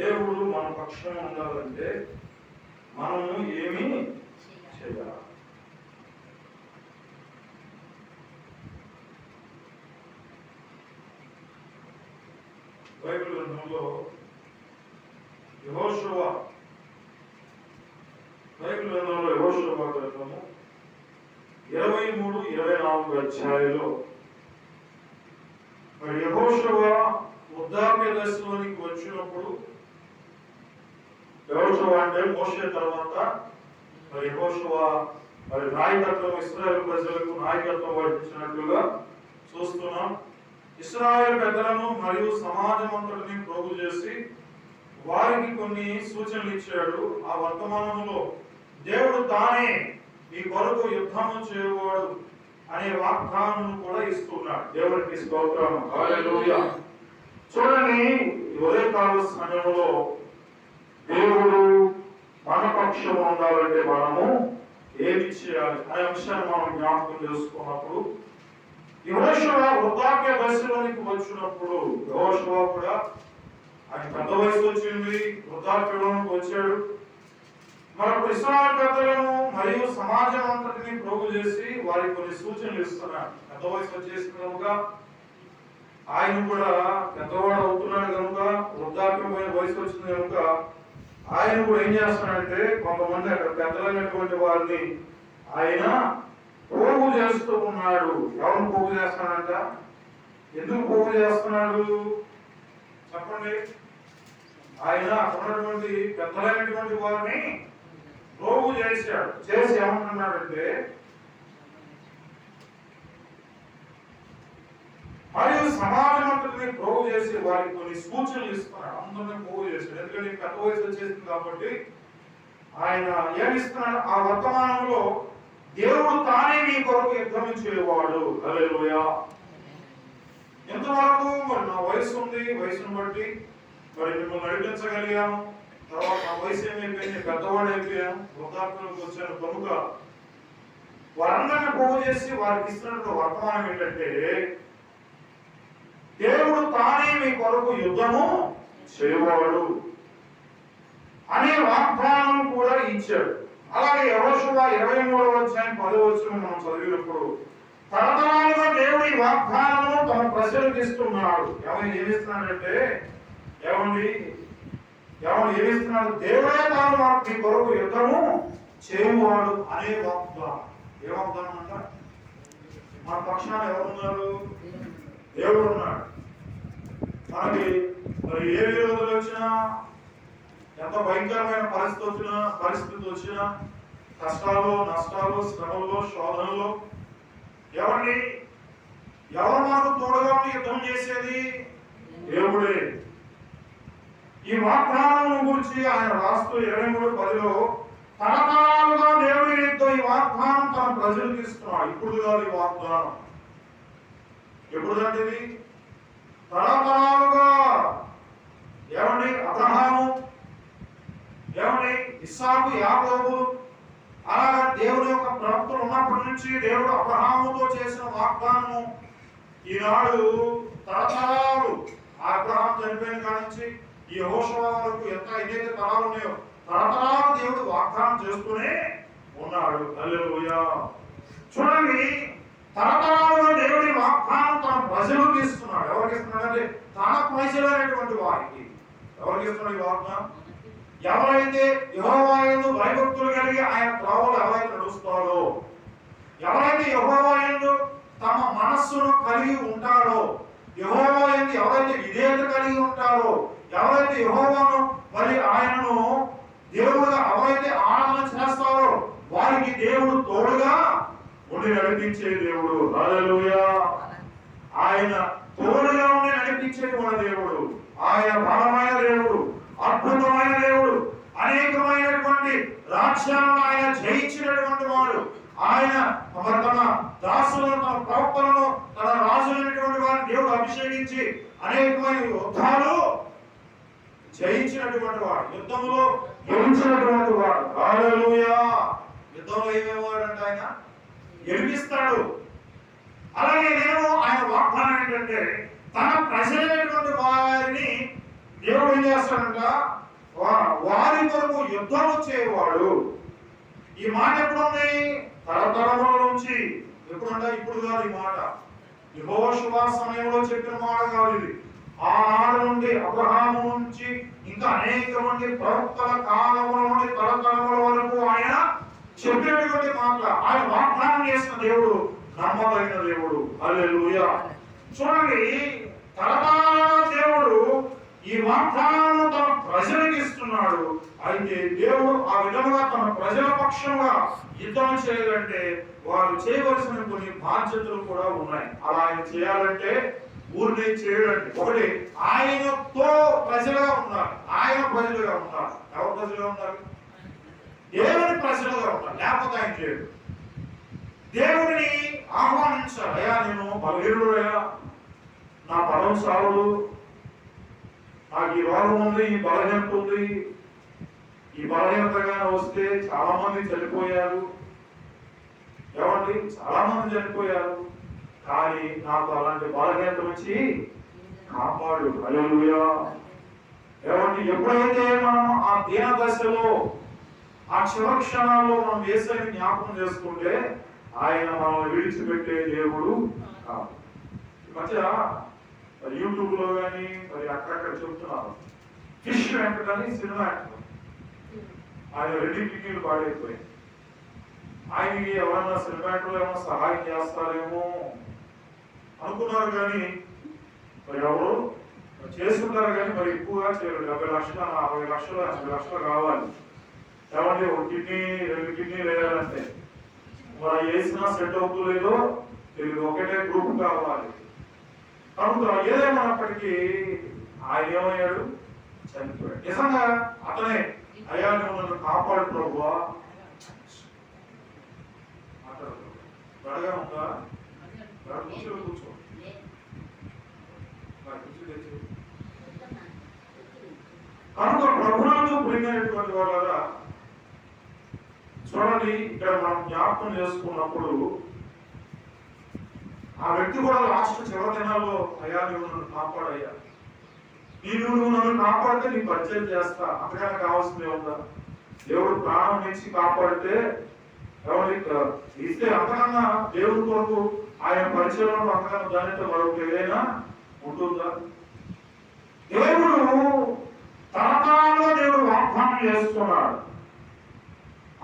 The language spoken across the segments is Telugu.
దేవుడు మన పక్షం ఉండాలంటే మనము ఏమి చేయాలి? బైబిల్ గ్రంథంలో యెహోషువ గ్రంథము 23-24 అధ్యాయంలో మరి యెహోషువ వృద్ధాప్య దశలోనికి వచ్చినప్పుడు, యెహోషువ అంటే మోషే తర్వాత మరి యెహోషువ మరి నాయకత్వం, ఇశ్రాయేలు ప్రజలకు నాయకత్వం వహించినట్లుగా చూస్తున్నాం. ఇశ్రాయేలు పెద్దలను మరియు సమాజం అంతటిని ప్రోగు చేసి వారికి కొన్ని సూచనలు ఇచ్చాడు. ఆ వర్తమానంలో దేవుడు తానే ఈ కొరకు యుద్ధము చేయవాడు అనే వాగ్దానం కూడా ఇస్తున్నాడు. దేవుడికి స్తోత్రం, హల్లెలూయా. చూడండి, ఉదయకాల సమయంలో దేవుడు మన పక్షం ఉండాలంటే మనము ఏమి చేయాలి అనే అంశాన్ని మనం జ్ఞాపకం చేసుకున్నప్పుడు, యెహోషువ వృద్ధాప్య దశలోనికి వచ్చినప్పుడు, యెహోషువ కూడా ఆయన పెద్ద వయసు వచ్చింది, వృద్ధాప్యంలోనికి వచ్చాడు. మనకు ఇశ్రాయేలు పెద్దలను మరియు సమాజం అంతటిని ప్రోగు చేసి వారికి కొన్ని సూచనలు ఇస్తున్నాడు. పెద్ద వయసు వచ్చేసిన కనుక ఆయన కూడా పెద్దవాడు అవుతున్నాడు కనుక, వృద్ధాప్యమైన వయసు వచ్చింది కనుక ఆయన కూడా ఏం చేస్తున్నాడంటే కొంతమంది అక్కడ పెద్దలైనటువంటి వారిని ఆయన పోగు చేస్తూ ఉన్నాడు. ఎవరిని పోగు చేస్తున్నాడంట? ఎందుకు పోగు చేస్తున్నాడు చెప్పండి? ఆయన ఉన్నటువంటి పెద్దలైనటువంటి వారిని పోగు చేశాడు. చేసి ఏమంటున్నాడంటే, మరియు సమాజమంతటిని పోగు చేసి వారికి కొన్ని సూచనలు ఇస్తున్నాడు. అందరినీ పోగు చేశాడు. ఎందుకంటే పెద్ద వయసు వచ్చేసింది కాబట్టి ఆయన ఏమిస్తున్నాడు? ఆ వర్తమానంలో దేవుడు తానే మీ కొరకు యుద్ధం చేయవాడు. హల్లెలూయా. ఎంతవరకు మరి నా వయసు ఉంది, వయసును బట్టి మరి మిమ్మల్ని నడిపించగలిగాను. తర్వాత నా వయసు ఏమైపోయింది, పెద్దవాడు అయిపోయాను, వృద్ధాప్యంలోకి వచ్చాను కనుక వారందరినీ పోగు చేసి వారికి ఇస్తున్నటువంటి వర్తమానం ఏంటంటే, దేవుడు తానే మీ కొరకు యుద్ధము చేయవాడు అనే వాగ్దానం కూడా ఇచ్చాడు. అలాగే యెహోషువ 23వ అధ్యాయం 10వ వచనం మనం చదివినప్పుడు, తరతరాలుగా దేవుడి వాగ్దానము తన ప్రజలకు ఇస్తున్నాడు. ఏమిస్తున్నాడంటే, ఏమిస్తున్నాడు? దేవుడే తాను మీ కొరకు యుద్ధము చేయువాడు అనే వాగ్దానం. ఏ వాగ్దానం అంట? మన పక్షాన ఎవరున్నారు? దేవుడు ఉన్నాడు. మనకి మరి ఏ విరోధులు వచ్చినా, ఎంత భయంకరమైన పరిస్థితి వచ్చినా, కష్టాలు, నష్టాలు, శ్రమల్లో, శోధనలో ఎవరు మనకు తోడుగా ఉండి యుద్ధం చేసేది? దేవుడే. ఈ వాగ్దానం గురించి ఆయన రాస్తూ 23:10లో తరతరాలుగా దేవుడి యుద్ధం, ఈ వాగ్దానం తన ప్రజలకు ఇస్తున్నాడు. ఇప్పుడు కాదు ఈ వాగ్దానం. ఎప్పుడుదంటే ఇది తరతరాలుగా అబ్రహాము, ఇస్సాకు, యాకోబు, అలాగా దేవుని యొక్క ప్రవక్తలు ఉన్నప్పటి నుంచి దేవుడు అబ్రహాముతో చేసిన వాగ్దానము ఈనాడు తరతరాలు, అబ్రహాం చనిపోయిన కాడి నుంచి ఈ యెహోషువ వరకు ఎన్నైతే తరాలు ఉన్నాయో తరతరాలు దేవుడు వాగ్దానం చేస్తూనే ఉన్నాడు. హల్లెలూయా. చూడండి, తరతరాలుగా దేవుడి వాగ్దానం తన ప్రజలకు ఇస్తున్నాడు. ఎవరికి ఇస్తున్నాడు అంటే తన ప్రజలైనటువంటి వారికి. ఎవరికి ఇస్తున్నాడు ఈ వాగ్దానం? ఎవరైతే యెహోవా యందు భయభక్తులు కలిగి ఆయన త్రోవలో ఎవరైతే నడుస్తారో, ఎవరైతే యెహోవా యందు తమ మనస్సును కలిగి ఉంటారో, యెహోవా యందు ఎవరైతే విధేయత కలిగి ఉంటారో, ఎవరైతే యెహోవాను మరి ఆయనను దేవుడుగా ఎవరైతే ఆరాధన చేస్తారో వారికి దేవుడు తోడుగా ఉండి నడిపించే దేవుడు. హల్లెలూయా. ఆయన తోడుగా ఉండి నడిపించే మన దేవుడు. ఆయన బలమైన దేవుడు, అద్భుతమైన దేవుడు, అనేకమైనటువంటి రాజ్యాలను ఆయన జయించినటువంటి వాడు. ఆయన తన దాసులను, తన ప్రవక్తలను, తన రాజులైనటువంటి వారిని దేవుడు అభిషేకించి అనేకమైన యుద్ధాలు జయించినటువంటి వాడు, యుద్ధంలో గెలిచినటువంటి వాడు. హల్లెలూయా. యుద్ధంలో ఏమేవాడంటే ఆయన గెలిపిస్తాడు. అలాగే నేను ఆయన వాగ్దానం ఏంటంటే తన ప్రజలైనటువంటి వారిని దేవుడు ఏం చేస్తాడంట, వారి కొరకు యుద్ధం చేయవాడు. ఈ మాట ఎప్పుడు ఉంది? తరతరముల నుంచి. ఎప్పుడంట? ఇప్పుడు కాదు ఈ మాట, యెహోషువ సమయంలో చెప్పిన మాట కాదు ఇది. ఆనాడు నుండి అబ్రహాము నుంచి ఇంకా అనేక మంది ప్రవక్తల కాలముల నుండి తరతరముల వరకు ఆయన చెప్పినటువంటి మాట. ఆయన వాగ్దానం చేసిన దేవుడు నమ్మదగిన దేవుడు. హల్లెలూయా. చూడండి, తరతరాల దేవుడు ఈ వాగ్దానాలను తన ప్రజలకు ఇస్తున్నాడు. అయితే దేవుడు ఆ విధంగా తన ప్రజల పక్షంగా యుద్ధం చేయాలంటే వారు చేయవలసిన కొన్ని బాధ్యతలు కూడా ఉన్నాయి. అలా ఆయన చేయాలంటే ఊరిని చేయడండి. ఒకటి, ఆయనతో ప్రజలుగా ఉన్నారు. ఆయన ప్రజలుగా ఉన్నారు. ఎవరు ప్రజలుగా ఉన్నారు? దేవుని ప్రజలుగా ఉన్నారు. లేకపోతే ఆయన చేయడు. దేవుడిని ఆహ్వానించాలి. అయ్యా, నేను బలహీనుడు, అయ్యా, నా బలం సాగుడు, నాకు ఈ రోగం ఉంది, ఈ బలహీనత ఉంది, ఈ బలహీనతగా వస్తే చాలా మంది చనిపోయారు. ఏమండి? చాలా మంది చనిపోయారు. కానీ నాకు అలాంటి బలహీనత నుంచి కాపాడు. హల్లెలూయా. ఏమండి? ఎప్పుడైతే మనం ఆ దీన దశలో, ఆ చివరి క్షణాల్లో మనం యేసుని జ్ఞాపకం చేసుకుంటే ఆయన మనల్ని విడిచిపెట్టే దేవుడు కాదు. ఈ మధ్య యూట్యూబ్ లో కానీ మరి అక్కడక్కడ చెప్తున్నారు, ఫిష్ వెంకటని సినిమా యాక్టర్, ఆయన 2 కిడ్నీలు పాడైపోయాయి. ఆయనకి ఎవరైనా సినిమా యాక్టర్లు ఏమైనా సహాయం చేస్తారేమో అనుకున్నారు. కానీ మరి ఎవరు చేసుకుంటారు, కానీ మరి ఎక్కువగా చేయరు. 70 లక్షలు, 60 లక్షలు, 80 లక్షలు కావాలి. ఏమంటే 1 కిడ్నీ 2 కిడ్నీలు వేయాలంటే మరి వేసినా సెట్ అవుతుందో తెలియదు. ఒకటే గ్రూప్ కావాలి. కనుక ఏదేమైనప్పటికీ ఆయన ఏమయ్యాడు? చనిపోయాడు. నిజంగా అతనే, అయ్యా నువ్వు నన్ను కాపాడు ప్రభువా. గడగా ఉందా? కూర్చో కూర్చో కనుక ప్రభువునందు ప్రియమైనటువంటి వాళ్ళ చూడండి, ఇక్కడ మనం జ్ఞాపకం చేసుకున్నప్పుడు ఆ వ్యక్తి కూడా లాస్ట్ చివరి దినాల్లో, అయ్యా నువ్వు నన్ను కాపాడయ్యా, నువ్వు నన్ను కాపాడితే నీ పరిచయం చేస్తా, అంతకన్నా కావాల్సిందే ఉందా? దేవుడు ప్రాణం ఇచ్చి కాపాడితే ఇస్తే అంతకన్నా దేవుడి కొరకు ఆయన పరిచయంలో అంతకన్నా దానితో మరొక ఏదైనా ఉంటుందా? దేవుడు తరతరాలుగా దేవుడు వాగ్దానం చేస్తున్నాడు.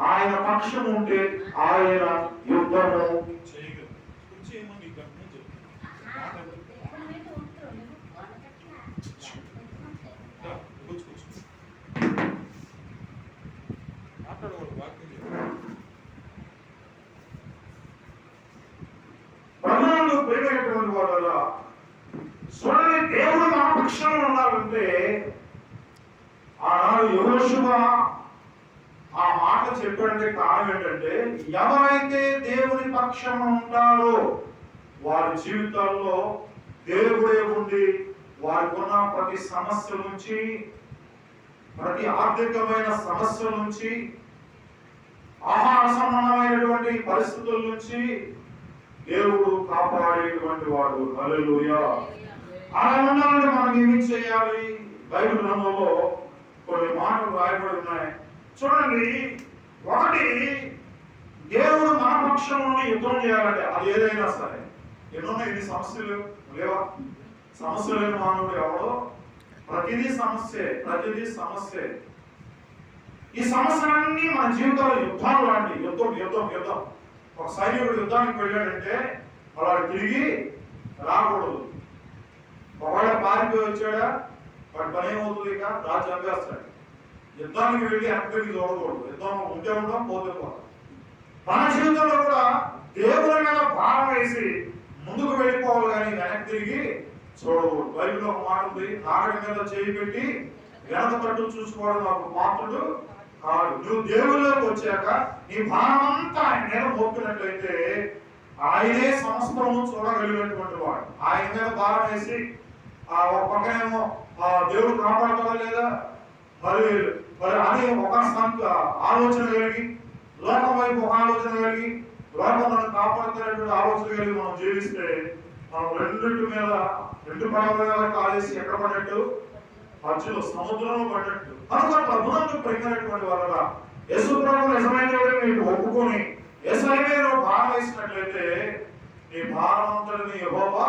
ఆయన పక్షం ఉంటే ఆయన యుద్ధము చేయగలడు. ప్రభువునందు ప్రియమైనటువంటి వాళ్ళ చూడండి, దేవుడు మన పక్షంలో ఉన్నారంటే ఆనాడు యెహోషువ ఆ మాట చెప్పాడంటే కారణం ఏంటంటే, ఎవరైతే దేవుని పక్షం ఉంటాడో వారి జీవితాల్లో దేవుడే ఉండి వారికి ఉన్న ప్రతి సమస్య నుంచి, ప్రతి ఆర్థికమైన సమస్యల నుంచి, ఆహార సంబంధమైనటువంటి పరిస్థితుల నుంచి దేవుడు కాపాడేటువంటి వాడు. హల్లెలూయా. అలా ఉండాలంటే మనం ఏమి చేయాలి? బైబిల్ గ్రంథంలో కొన్ని మాటలు రాయబడి ఉన్నాయి. చూడండి, ఒకటి, దేవుడు మన పక్షంలో యుద్ధం చేయాలంటే అది ఏదైనా సరే. ఎన్ని సమస్యలు లేవా? సమస్యలు లేని మానవుడు ఎవడో? ప్రతిదీ సమస్యే, ప్రతిదీ సమస్యే. ఈ సమస్యలన్నీ మన జీవితంలో యుద్ధాలు లాంటి. యుద్ధం యుద్ధం యుద్ధం. ఒక సైనికుడు యుద్ధానికి వెళ్ళాడంటే అలా తిరిగి రాకూడదు. ఒకవేళ పారిపోయి వచ్చాడా వాడి పని ఏమవుతుంది? ఇక రాజు చంపేస్తాడు. యుద్ధానికి వెళ్ళి వెనక్కి చూడకూడదు. యుద్ధం ఉంటే ఉంటాం, పోతే పోతాం. మన జీవితంలో కూడా దేవుని మీద భారం వేసి ముందుకు వెళ్ళిపోవాలి, కానీ వెనక్కి తిరిగి చూడకూడదు. బైబిల్లో ఒక మాట ఉంది, నాగడి మీద చేయి పెట్టి వెనక తట్టు చూసుకోవడం నాకు పాత్రుడు కాదు. నువ్వు దేవుళ్ళలోకి వచ్చాక నీ భారం అంతా ఆయన మీద మోపినట్లయితే ఆయనే సమస్తము చూడగలిగినటువంటి వాడు. ఆయన మీద భారం వేసి ఒక పక్కనేమో దేవుడు కాపాడుతాడా లేదా మరి మరి అని ఒక ఆలోచన కలిగి, లోకం వైపు ఒక ఆలోచన కలిగి, లోకం మనం కాపాడుతున్నటువంటి ఆలోచన కలిగి మనం జీవిస్తే మనం రెండు పడవ మీద కాలేసి ఎక్కడ పడ్డట్టు? మధ్యలో సముద్రంలో పడినట్టు. కనుక ప్రభువునందు ప్రియమైనటువంటి వారుగా యేసు ప్రభు నిజమైన మీరు ఒప్పుకొని యేసయ్య మీద భారం వేసినట్లయితే నీ భారం అంతటిని యెహోవా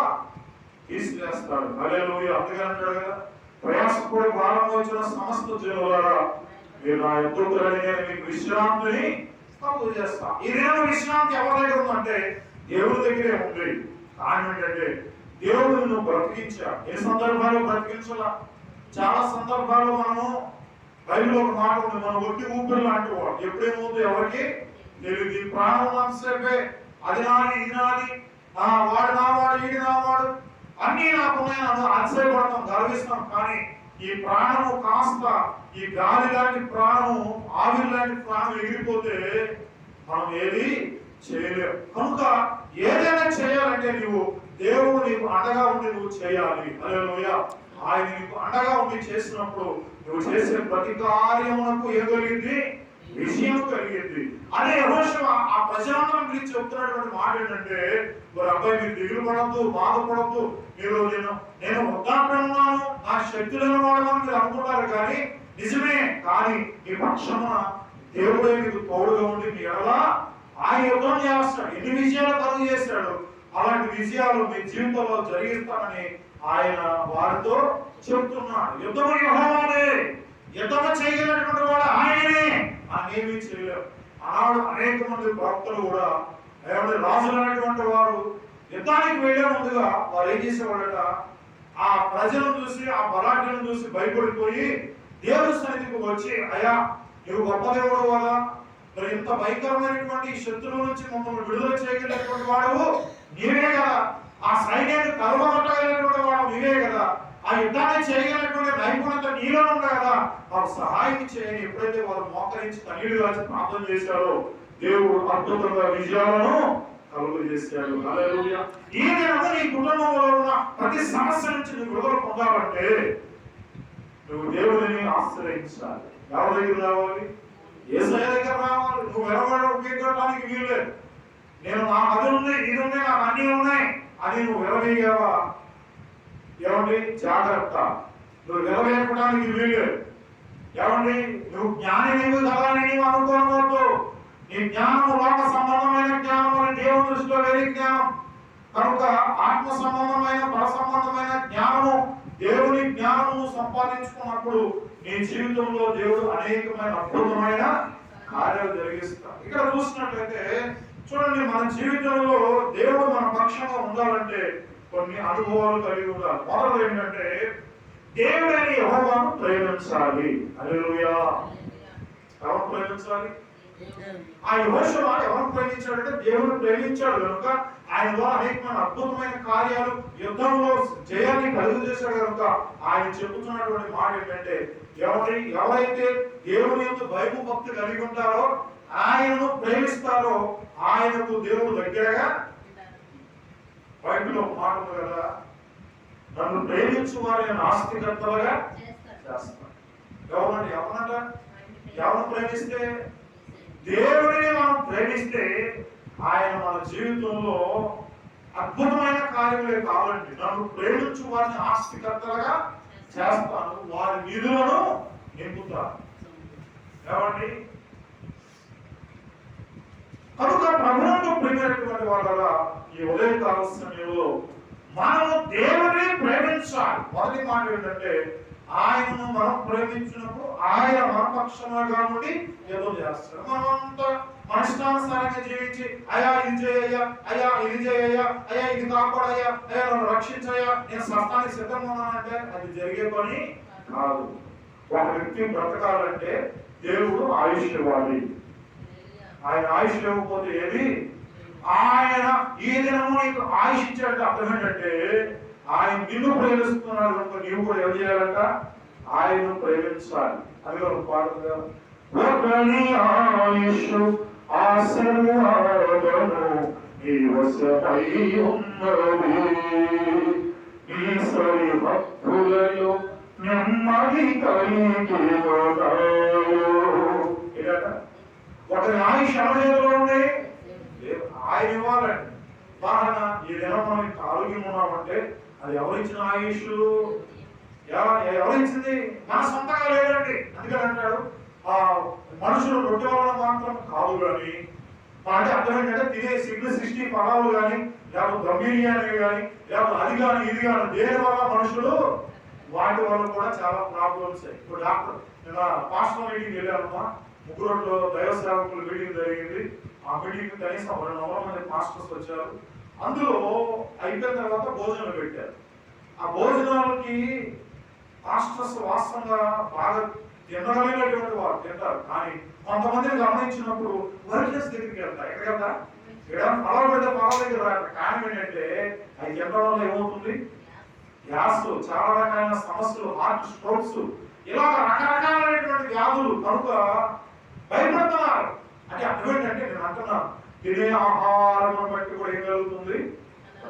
తీసివేస్తాడు. హల్లెలూయా. అందుకే అంటాడు కదా, ప్రయాసపడి భారం వచ్చిన సమస్త జనులారా మీరు నా యొద్దకు రండి, నేను మీకు విశ్రాంతిని కలుగ చేస్తా. ఈ దినం విశ్రాంతి ఎవరి దగ్గర ఉందంటే దేవుడి దగ్గరే ఉంది. కారణం ఏంటంటే దేవుడు నిన్ను బ్రతికించా. ఏ సందర్భాలు బ్రతికించాలా? చాలా సందర్భాలు మనము బైబిల్లో ఒక మాట ఉంది, మన ఒట్టి ఊపిరి లాంటి వాడు. ఎప్పుడేమవుతుంది ఎవరికి తెలియదు. ఈ ప్రాణం ఉన్నంతసేపే అది నాది ఇది నాది, వాడు నావాడు ఈడి నావాడు అన్నీ నాకున్నాయని అతిశయపడతాం, గర్విస్తాం. కానీ ఈ ప్రాణము కాస్త ఈ గాలి లాంటి ప్రాణం, ఆవిరి లాంటి ప్రాణం ఎగిరిపోతే మనం ఏది చేయలేము. కనుక ఏదైనా చేయాలంటే నువ్వు దేవుడు నీకు అండగా ఉండి నువ్వు చేయాలి. హల్లెలూయా. ఆయన నీకు అండగా ఉండి చేసినప్పుడు నువ్వు చేసే ప్రతి కార్యమునకు ఏం కలిగింది? విజయం కలిగింది. అదే యెహోషువ ఆ ప్రజలందరం గురించి చెప్తున్నటువంటి మాట ఏంటంటే, మరి అబ్బాయి మీరు దిగులు పడద్దు, బాధపడద్దు, మీరు నేను వద్దంటున్నాను, నా శక్తి లేని వాడమని మీరు అనుకుంటారు. కానీ నిజమే, కానీ ఈ పక్షమున దేవుడే మీకు తోడుగా ఉండి మీ ఎడలా ఆయన యుద్ధం చేస్తాడు. ఎన్ని విజయాలు కలుగు చేస్తాడు, అలాంటి విజయాలు మీ జీవితంలో జరిగిస్తానని ఆయన వారితో చెప్తున్నాడు. యుద్ధము యెహోవాదే, యుద్ధము చేయగలిగినటువంటి వాడు ఆయనే, అనేవి చేయలేవు. ఆనాడు అనేక మంది భక్తులు కూడా రాజులు అనేటువంటి వారు యుద్ధానికి వెళ్లే ముందుగా వారు ఏం చేసేవాళ్ళట, ఆ ప్రజలను చూసి ఆ బలాఢ్యులను చూసి భయపడిపోయి దేవుడి సన్నిధికి వచ్చి, అయ్యా నువ్వు గొప్ప దేవుడు కదా, మరి ఇంత భయంకరమైనటువంటి శత్రువుల నుంచి మమ్మల్ని విడుదల చేయగలిగినటువంటి వాడు నీవే కదా, ఆ సైన్యాన్ని కలవగొట్టగలిగినటువంటి వాడు నీవే కదా, ఆ యుద్ధాన్ని చేయగలిగినటువంటి నైపుణ్యత నీలో ఉంది కదా, మాకు సహాయం చేయని ఎప్పుడైతే వారు మోకరించి కన్నీళ్లు కాచి ప్రార్థన చేశారో దేవుడు అద్భుతంగా విజయాలను కలుగు చేశాడు. హల్లెలూయా. ఈ దినము నీ కుటుంబంలో ఉన్న ప్రతి సమస్య నుంచి నువ్వు విడుదల పొందాలంటే నువ్వు దేవుడిని ఆశ్రయించాలి. ఎవరి దగ్గర రావాలి? యేసయ్య దగ్గర రావాలి. నువ్వు విరవడానికి వీల్లేదు. నేను నాకు అది ఉంది, ఇది ఉంది, నాకు అన్ని ఉన్నాయి అని నువ్వు విరవేయవా? ఏమండి జాగ్రత్త, నువ్వు విరవేయడానికి వీల్లేదు. ఏమండి నువ్వు జ్ఞానిని కదా నీవు అనుకోకూడదు. నీ జ్ఞానము లోక సంబంధమైన జ్ఞానం అని దేవుని దృష్టిలో వేరే జ్ఞానం. కనుక ఆత్మ సంబంధమైన పర సంబంధమైన జ్ఞానము, దేవుని జ్ఞానము సంపాదించుకున్నప్పుడు నీ జీవితంలో దేవుడు అనేకమైన అద్భుతమైన కార్యాలు జరిగిస్తాడు. ఇక్కడ చూసినట్లయితే చూడండి, మన జీవితంలో దేవుడు మన పక్షంగా ఉండాలంటే కొన్ని అనుభవాలు కలిగి ఉండాలి. మొదలు ఏంటంటే దేవుడైన యెహోవాను ప్రేమించాలి. హల్లెలూయా. ఎవరు ప్రేమించాలి? ఆ యెహోషువ ఎవరు ప్రేమించాడంటే దేవుడు ప్రేమించాడు కనుక ఆయన ద్వారా అనేకమైన అద్భుతమైన కార్యాలు, యుద్ధంలో జయాన్ని కలుగు చేశాడు కనుక ఆయన చెబుతున్నటువంటి మాట ఏంటంటే ఎవరైతే దేవుని యొక్క భయభక్తి కలిగి ఉంటారో, ఆయనను ప్రేమిస్తారో ఆయనకు దేవుడు దగ్గరగా. బైబిల్లో మాట ఉంది కదా, నన్ను ప్రేమించు వారిని నాస్తికర్తలుగా చేస్తాను. ఎవరంటే ఎవరంట? ఎవరు ప్రేమిస్తే? దేవుడిని మనం ప్రేమిస్తే ఆయన మన జీవితంలో అద్భుతమైన కార్యములే కావాలండి. నన్ను ప్రేమించు వారిని ఆస్తికర్తలుగా చేస్తాను, వారి నిధులను నింపుతాను. ఏమండి? కనుక ప్రభువును ప్రేమించినటువంటి వాళ్ళ ఈ ఉదయకాల సమయంలో మనము దేవుడిని ప్రేమించాలి. మొదటి మాట ఏంటంటే ఆయనను మనం ప్రేమించినప్పుడు ఆయన మన పక్షంగా ఉండి యుద్ధం చేస్తాడు. మనమంతా మనష్టానుసారంగా జీవించి అయ్యా ఇది చేయయ్యా, అయ్యా ఇది చేయయ్యా, అయ్యా ఇది కాపాడయ్యా, అయ్యా నన్ను రక్షించయ్యా, నేను స్వస్థానికి సిద్ధంగా ఉన్నానంటే అది జరిగే పని కాదు. ఒక వ్యక్తి బ్రతకాలంటే దేవుడు ఆయుష్ ఇవ్వాలి. ఆయన ఆయుష్ ఇవ్వకపోతే ఏది? ఆయన ఈ దినము నీకు ఆయుష్ ఇచ్చాడంటే అర్థం ఏంటంటే ఆయన నిన్ను ప్రేమిస్తున్నాడు కనుక నీవు కూడా ఏం చేయాలంట? ఆయనను ప్రేమించాలి. అది ఒక పాడుగా ఒకని ఆయుష్ ఆశీర్వాదము నీ వశమై ఉన్నది, నీ సరి భక్తులలో నెమ్మది కలిగినదా. ఒకరి ఆయుష్ ఎవరిలో ఉంది? ఆయన ఇవ్వాలండి. ఉదాహరణ, ఈ దినం మనం ఆరోగ్యం ఉన్నామంటే అది ఎవరిచ్చిన ఆయుష్? ఎవరిచ్చింది? మన సొంతంగా లేదండి. అందుకని అంటాడు మనుషులు రొట్టె వలన మాత్రం కాదు కానీ, అంటే అర్థం ఏంటంటే తినే సృష్టి ఫలాలు కానీ, లేకపోతే గంభీర్యాన్ని కానీ, లేకపోతే అది కానీ ఇది కానీ దేని వల్ల మనుషులు వాటి వల్ల కూడా చాలా ప్రాబ్లమ్స్. ఇప్పుడు డాక్టర్ నేను పాస్టర్ మీటింగ్ వెళ్ళానమ్మా, ముగ్గురు దైవ సేవకులు మీటింగ్ జరిగింది. ఆ మీటింగ్ కనీసం 200 మంది పాస్టర్స్ వచ్చారు. అందులో అయిపోయిన తర్వాత భోజనాలు పెట్టారు. ఆ భోజనాలకి పాస్టర్స్ వాస్తవంగా బాగా తినగలిగినటువంటి వారు తింటారు. కానీ కొంతమందిని గమనించినప్పుడు వర్కర్స్ దగ్గరికి వెళ్తారు. ఎక్కడికి వెళ్తా? పొలం పెడితే పొలం దగ్గర రాక కారణం ఏంటంటే అది తినడం వల్ల ఏమవుతుంది? గ్యాస్, చాలా రకాలైన సమస్యలు, హార్ట్ స్ట్రోక్స్, ఇలా రకరకాలైనటువంటి వ్యాధులు కనుక భయపడుతున్నారు. అంటే అర్థం ఏంటంటే నేను అంటున్నాను, తినే ఆహారం బట్టి కూడా ఏం కలుగుతుంది?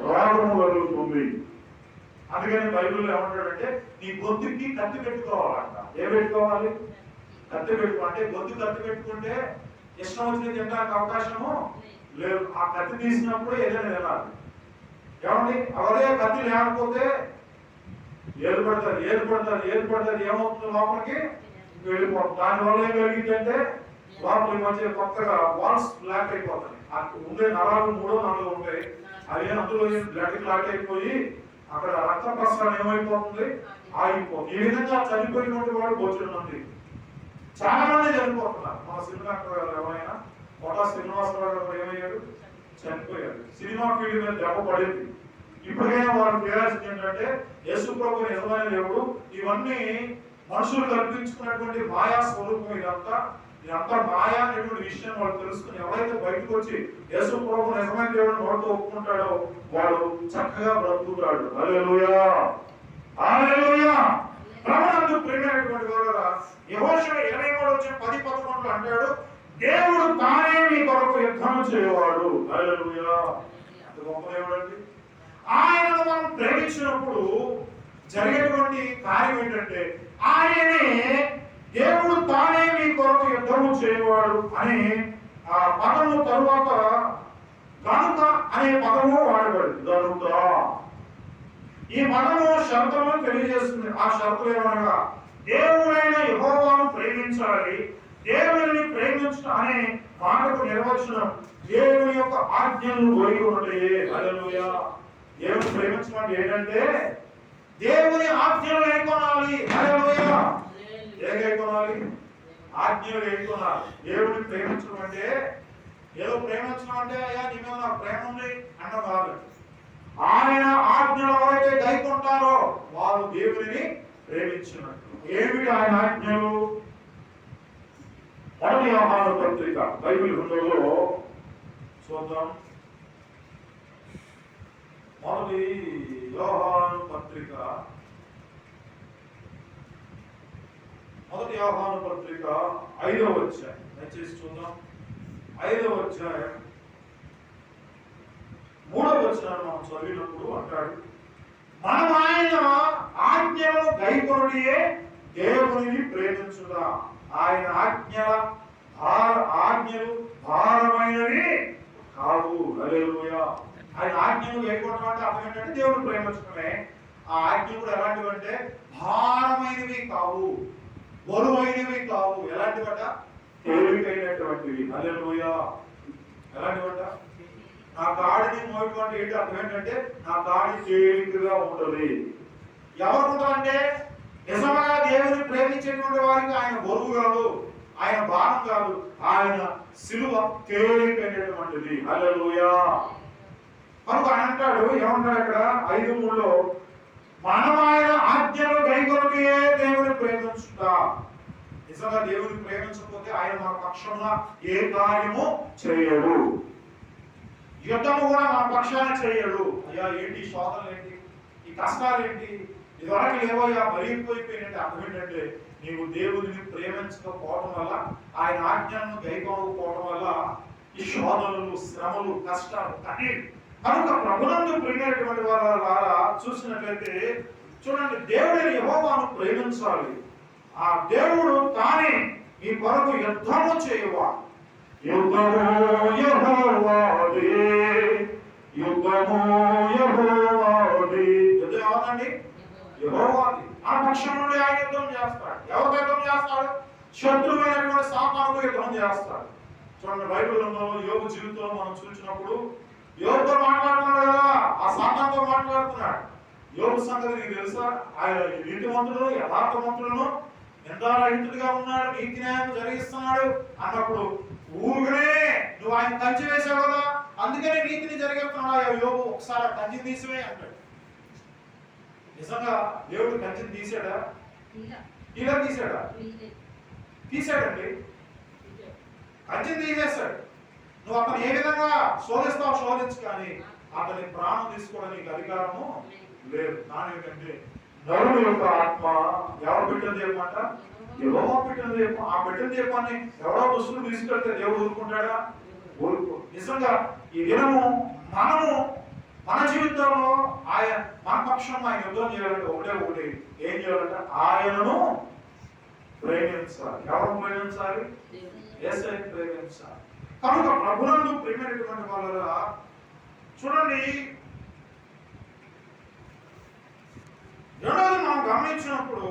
రోగము కలుగుతుంది. అందుకని బైబిల్లో ఏమంటాడంటే నీ గొంతుకి కత్తి పెట్టుకోవాలంట. ఏం పెట్టుకోవాలి? కత్తి పెట్టుకో. అంటే గొంతు కత్తి పెట్టుకుంటే ఇష్టం వచ్చిన తినడానికి అవకాశము లేదు. ఆ కత్తి తీసినప్పుడు ఏదైనా తినాలి. ఏమండి అవదే కత్తి లేకపోతే ఏర్పడతారు ఏమవుతుంది? లోపలికి వెళ్ళిపోతుంది. దానివల్ల ఏం కలిగిందంటే లోపలికి మధ్య కొత్తగా వాల్స్ బ్లాక్ అయిపోతాయి. ఉండే నరాలు 3-4 ఉంటాయి. అవి అందులో బ్లడ్ క్లాట్ అయిపోయి అక్కడ రక్త ప్రసరణ ఏమైపోతుంది? ఆగిపోతుంది. ఈ విధంగా చనిపోయినటువంటి వాడు బోచుడు మంది, చాలా మంది చనిపోతున్నారు. మన సినిమా ఎవరైనా కోటా శ్రీనివాసరావు గారు ఏమయ్యాడు? చనిపోయాడు. సినిమా ఫీల్డ్ మీద దెబ్బ పడింది. ఇప్పటికైనా వారు చేయాల్సింది ఏంటంటే యేసు ప్రభు నిజమైన దేవుడు, ఇవన్నీ మనుషులు కల్పించుకున్నటువంటి మాయా స్వరూపం, ఇదంతా మాయా అనేటువంటి విషయం వాళ్ళు తెలుసుకుని ఎవరైతే బయటకు వచ్చి యేసు ప్రభు నిజమైన దేవుడిని నోటితో ఒప్పుకుంటాడో వాడు చక్కగా బ్రతుకుతాడు. హల్లెలూయా, హల్లెలూయా. ప్రభునందు ప్రియమైనటువంటి వారులారా, యెహోషువ 23:10-11 అంటాడు, దేవుడు తానే మీ కొరకు యుద్ధం చేయవాడు. హల్లెలూయా. అంత గొప్ప దేవుడు అండి. ఆయనను మనం ప్రేమించినప్పుడు జరిగేటువంటి కార్యం ఏంటంటే ఆయనే దేవుడు తానే మీ కొరకు యుద్ధము చేయవాడు అని ఆ పదము తరువాత గనుక అనే పదము వాడబడింది. గనుక ఈ పదము షరతులను తెలియజేస్తుంది. ఆ షరతులు ఏమనగా దేవుడైన యెహోవాను ప్రేమించాలి. దేవుడిని ప్రేమించడం అనే మాటకు నిర్వచనం దేవుని యొక్క ఆజ్ఞలను గైకొనుటయే. హల్లెలూయా. దేవుని ప్రేమించడం అంటే ఏంటంటే దేవుని ఆజ్ఞలు గైకొనాలి. హల్లెలూయా. ఏ గైకొనాలి? ఆజ్ఞలు గైకొనాలి. దేవుడిని ప్రేమించడం అంటే ఏదో ప్రేమించడం అంటే అయ్యా నీ మీద నాకు ప్రేమ ఉంది అన్న కాదు. ఆయన ఆజ్ఞలు ఎవరైతే గైకొంటారో వారు దేవుడిని ప్రేమించినట్టు. ఏమిటి ఆయన ఆజ్ఞలు? 1 యోహాను పత్రిక బైబిల్ గ్రంథంలో చూద్దాం. 1 యోహాను పత్రిక 5వ అధ్యాయం దయచేసి చూద్దాం. 5వ అధ్యాయం 3వ వచనాన్ని మనం చదివినప్పుడు అంటాడు, మనం ఆయన ఆజ్ఞలను గైకొనుటయే దేవునిని ప్రేమించుట. ఆయన ఆజ్ఞలు భారమైనవి కావు. హల్లెలూయా. ఆయన ఆజ్ఞలు గైకొనడం అంటే అర్థం ఏంటంటే దేవుని ప్రేమించడమే. ఆ ఆజ్ఞలు కూడా ఎలాంటివి అంటే భారమైనవి కావు, బరువైనవి కావు. ఎలాంటివట? తేలికైనటువంటివి. హల్లెలూయా. ఎలాంటివట? నా కాడిని మోయటువంటి ఏంటి అర్థం ఏంటంటే నా కాడి తేలికగా ఉంటుంది. ఎవరు అంటే నిజంగా దేవుని ప్రేమించేటువంటి వారికి ఆయన బరువు కాదు, ఆయన భారం కాదు, ఆయన సిలువ తేలికైనటువంటిది. హల్లెలూయా. కనుక ఆయన అంటాడు, ఏమంటాడు ఇక్కడ 5:3లో, మనం ఆయన ఆజ్ఞలు గైకొనుటయే దేవుని ప్రేమించుట. నిజంగా దేవుని ప్రేమించకపోతే ఆయన మన పక్షంగా ఏ కార్యము చేయడు, యుద్ధము కూడా మన పక్షాన చేయడు. అయ్యా ఏంటి శోధనలు, ఏంటి ఈ కష్టాలు, ఏంటి ఇదివరకు లేవయ్యా మరిగిపోయిపోయినట్టు అర్థం ఏంటంటే నీవు దేవుడిని ప్రేమించకపోవడం వల్ల, ఆయన ఆజ్ఞలను గైకొనకపోవడం వల్ల ఈ శోధనలు, శ్రమలు, కష్టాలు కన్నీళ్ళు. కనుక ప్రభునందు ప్రియమైనటువంటి వారి ద్వారా చూసినట్లయితే చూడండి, దేవుడిని యెహోవాను ప్రేమించాలి. ఆ దేవుడు తానే మీ కొరకు యుద్ధము చేయవా. యుద్ధము యెహోవాదే, యుద్ధము యెహోవాదే. యుద్ధం ఎవరిదండి? యెహోవాది. మన పక్షం నుండి ఆయన యుద్ధం చేస్తాడు. ఎవరు యుద్ధం చేస్తాడు? శత్రువైనటువంటి సాతానుతో యుద్ధం చేస్తాడు. చూడండి, బైబిల్ గ్రంథంలో యోబు జీవితంలో మనం చూసినప్పుడు యోబుతో మాట్లాడుతున్నాడు కదా, ఆ సాతానుతో మాట్లాడుతున్నాడు. యోబు సంగతి నీకు తెలుసా? ఆయన నీతిమంతుడు, యథార్థవంతులను నిందారహితుడిగా ఉన్నాడు, నీతి న్యాయం జరిగిస్తున్నాడు అన్నప్పుడు ఊరుగానే నువ్వు ఆయన కంచి వేసావు కదా, అందుకనే నీతిని జరిగిస్తున్నాడు యోబు, ఒకసారి కంచి తీసివే అంటాడు. నిజంగా దేవుడు కంచిని తీసాడా? ఇలా తీసాడా? తీసాడండి. కంచిని తీసేస్తాడు. నువ్వు అతను ఏ విధంగా శోధిస్తావు శోధించు, కానీ అతని ప్రాణం తీసుకోవడానికి అధికారము లేదు. నానేమిటంటే నరుడు యొక్క ఆత్మ ఎవరు బిడ్డలు చెప్పమంట? యెహోవా బిడ్డలు చెప్పు. ఆ బిడ్డలు చెప్పని ఎవరో దుస్తులు తీసుకెళ్తే దేవుడు ఊరుకుంటాడా? ఊరుకో. నిజంగా ఈ దినము మనము మన జీవితంలో ఆయన మన పక్షం ఆయన యుద్ధం చేయాలంటే ఒకటే ఏం చేయాలంటే ఆయనను ప్రేమించాలి. ఎవరు ప్రేమించాలి? యేసయ్యను ప్రేమించాలి. కనుక ప్రభునందు ప్రేమైనటువంటి వాళ్ళ చూడండి, రెండోది మనం గమనించినప్పుడు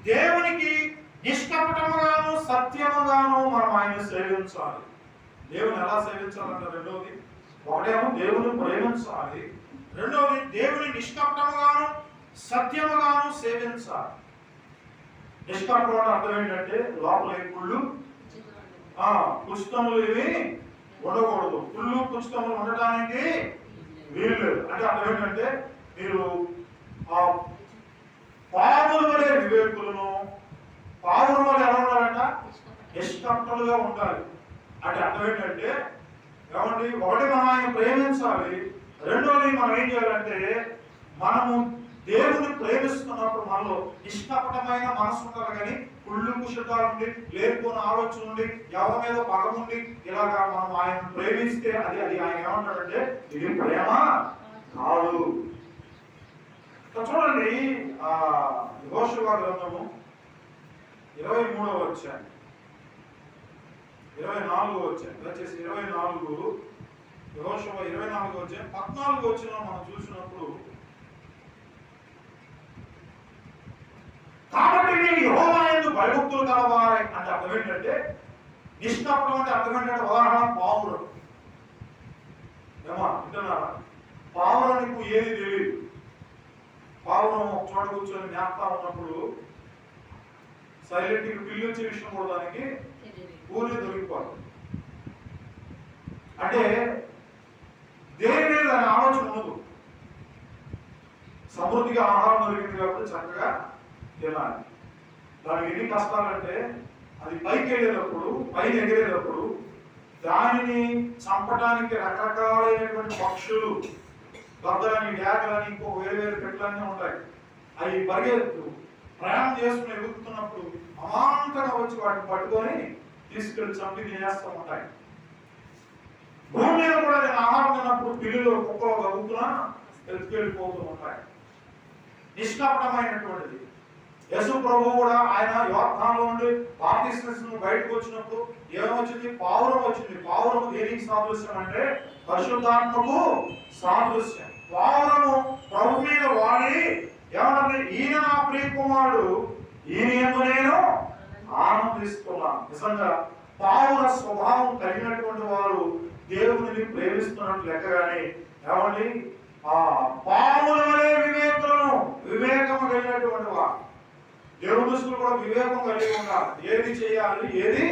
దేవునికి నిష్కపటముగాను సత్యముగాను మనం ఆయన సేవించాలి. దేవుని ఎలా సేవించాలంటే రెండోది, ఒకటేమో దేవుని ప్రేమించాలి, రెండోది దేవుని నిష్కపటముగాను సత్యముగాను సేవించాలి. నిష్కపటం అంటే అర్థం ఏంటంటే లోపల కుళ్ళు పుస్తములు ఇవి ఉండకూడదు. కుళ్ళు పుస్తములు ఉండటానికి వీలు. అంటే అర్థం ఏంటంటే మీరు పావుల వలె వివేకులను, పావుల వలె ఎలా ఉండాలంట? నిష్కపటులుగా ఉండాలి. అంటే అర్థం ఏంటంటే ఏమండి, ఒకటి మనం ఆయన ప్రేమించాలి, రెండోది మనం ఏం చేయాలంటే మనము దేవుని ప్రేమిస్తున్నప్పుడు మనలో నిష్కపటమైన మనసు ఉండాలి, కానీ కుళ్ళు కుషితాలు ఉండి లేకపోయిన ఆలోచన ఉండి ఎవరి మీద పగ ఉండి ఇలాగా మనం ఆయన ప్రేమిస్తే అది ఆయన ఏమంటాడంటే ఇది ప్రేమ కాదు. చూడండి, యెహోషువ గ్రంథము 23వ అధ్యాయం 24వ అధ్యాయం దయచేసి 24 యెహోషువ 24వ అధ్యాయం 14వ వచనం మనం చూసినప్పుడు, కాబట్టి మీరు యెహోవా యందు భయభక్తులు కలవారై అంటే అర్థం ఏంటంటే నిష్కపటం అంటే అర్థం ఏంటంటే ఉదాహరణ పావురం. ఏమా వింటున్నారా? పావురానికి ఏది తెలియదు. పావురం ఒక చోట కూర్చొని మేపుతా ఉన్నప్పుడు సైలెంట్ పిల్లి వచ్చే విషయం కూడా దానికి ఊరే దొరికిపోతుంది. అంటే దేని మీద దాని ఆలోచన ఉండదు. సమృద్ధిగా ఆహారం దొరికింది కాబట్టి చక్కగా తినాలి. దానికి ఎన్ని కష్టాలంటే అది పైకి వెళ్ళేటప్పుడు, పైన ఎగిరేటప్పుడు దానిని చంపడానికి రకరకాలైనటువంటి పక్షులు, గద్దలని, డేగలని, ఇంకో వేరు పెట్టలన్నీ ఉంటాయి. అవి పరిగెత్తు ప్రయాణం చేసుకుని ఎగురుతున్నప్పుడు అమాంతంగా వచ్చి వాటిని పట్టుకొని తీసుకెళ్లి చంపి తినేస్తూ ఉంటాయి. భూమి మీద కూడా నేను ఆహారం తిన్నప్పుడు పిల్లులు కుక్కలు గగుతున్నా ఎత్తుకెళ్ళిపోతూ ఉంటాయి. నిష్కపటమైనటువంటిది. యేసు ప్రభువు కూడా ఆయన యోర్దానులో నుండి బాప్తిస్మం బయటకు వచ్చినప్పుడు ఏమొచ్చింది? పావురం వచ్చింది. పావురం దేనికి సాదృశ్యం అంటే పరిశుద్ధాత్మకు సాదృశ్యం. పావురము ప్రభు మీద వాడి ఏమన్నది? ఈయన నా ప్రియ కుమారుడు, ఈయన యందు నేను ఆనందిస్తున్నాను. నిజంగా పావుర స్వభావం కలిగినటువంటి వారు దేవుని ప్రేమిస్తున్నట్టు లెక్కగానే ఏమండి పావుల వలె వివేకము కలిగినటువంటి వారు. దేవుని దృష్టిలో కూడా వివేకం కలిగి ఉండాలి. ఏది చేయాలి, ఏది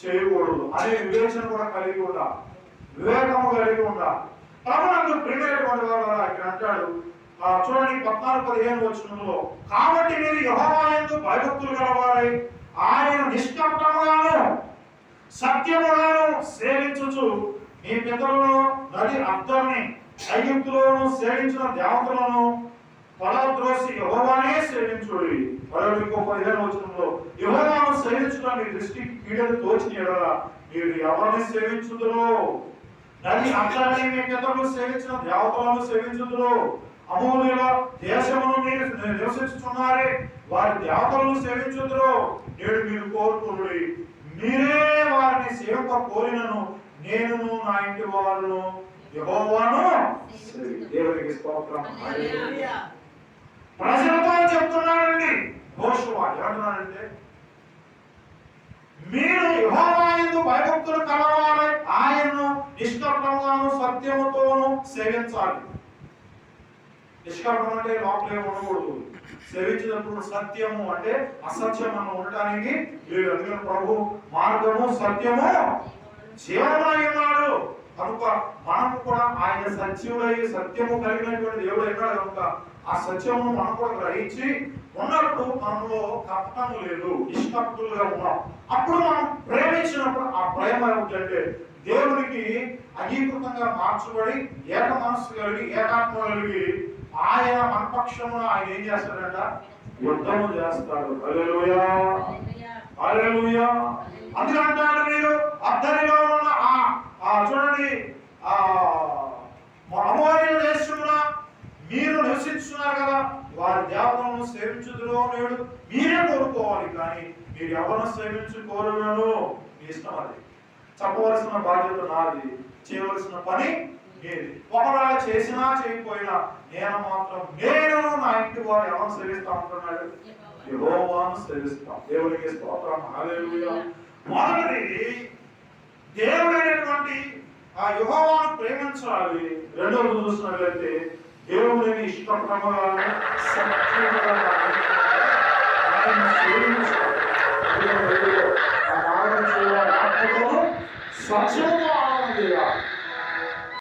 చేయకూడదు అనే వివేచన కూడా కలిగి ఉండాలి, వివేకము కలిగి ఉండాలి. ప్రభునందు ప్రియమైనటువంటి వారు ఇక్కడ అంటాడు, చూడండి 14-15 వచనంలో, కాబట్టి మీరు యెహోవా యందు భయభక్తులు గలవారై ఆయన నిష్కపటముగాను సత్యముగాను సేవించుచు మీ పితరులను నది అద్దరిని ఐగుప్తులోను సేవించిన దేవతలను పడద్రోసి యెహోవానే సేవించుడి. మరో 15వ వచనంలో, యెహోవాను సేవించుట మీ దృష్టికి కీడని తోచిన యెడల మీరు ఎవరిని సేవించుదురో? నది అద్దరిని మీ పితరులు సేవించిన దేవతలను సేవించుదురో? అమోరీయుల దేశమును మీరు నివసించుచున్నారే, వారి దేవతలను సేవించుదురో? నేడు మీరు కోరుకునుడి, మీరే వారిని సేవక కోరినను నేనును నా ఇంటి వారును యెహోవాను. దేవునికి స్తోత్రం. ప్రజలతో చెప్తున్నాడండి యెహోషువ. ఏమంటున్నాడంటే, మీరు యెహోవా యందు భయభక్తులు కలవారై ఆయన్ను నిష్కపటంగాను సత్యముతోను సేవించాలి. నిష్కపటం అంటే లోపలే ఉండకూడదు. సేవించినప్పుడు సత్యము అంటే అసత్యం మనం ఉండటానికి లేదు. అందుకని ప్రభు మార్గము సత్యము జీవనమై ఉన్నాడు కనుక మనము కూడా ఆయన సత్యుడై సత్యము కలిగినటువంటి దేవుడు అయినాడు కనుక ఆ సత్యమును మనం కూడా గ్రహించి ఉన్నప్పుడు మనలో కపటం లేదు, నిష్కపటులుగా ఉన్నాం. అప్పుడు మనం ప్రేమించినప్పుడు ఆ ప్రేమ ఏమిటంటే దేవునికి అంగీకృతంగా మార్చబడి ఏక మనస్సు కలిగి ఏకాత్మ కలిగి ఆయన మన పక్షమున ఆయన ఏం చేస్తాడంట, యుద్ధము చేస్తాడు. హల్లెలూయా, హల్లెలూయా. అందుకంటాడు మీరు అద్దరిలో ఉన్న చూడండి అమోరీయుల దేశమున మీరు నివసించున్నారు కదా, వారి దేవతలను సేవించుదురో నేడు మీరే కోరుకోవాలి, కానీ మీరు ఎవరిని సేవించుకోరులను మీ ఇష్టం. అది చెప్పవలసిన బాధ్యత నాది, చేయవలసిన పని మీది. ఒకవేళ చేసినా చేయకపోయినా నేను నా ఇంటి వారు ఎవరు సేవిస్తా ఉంటున్నాడు, యెహోవాను సేవిస్తాం. దేవునికి స్తోత్రం, హల్లెలూయా. మొదటిది దేవుడైనటువంటి ఆ యెహోవాను ప్రేమించాలి. రెండవది చూసినట్లయితే దేవుడిని ఇష్టప్రమగా సత్యంగా ఆయన సేవించాలి. స్వచ్ఛము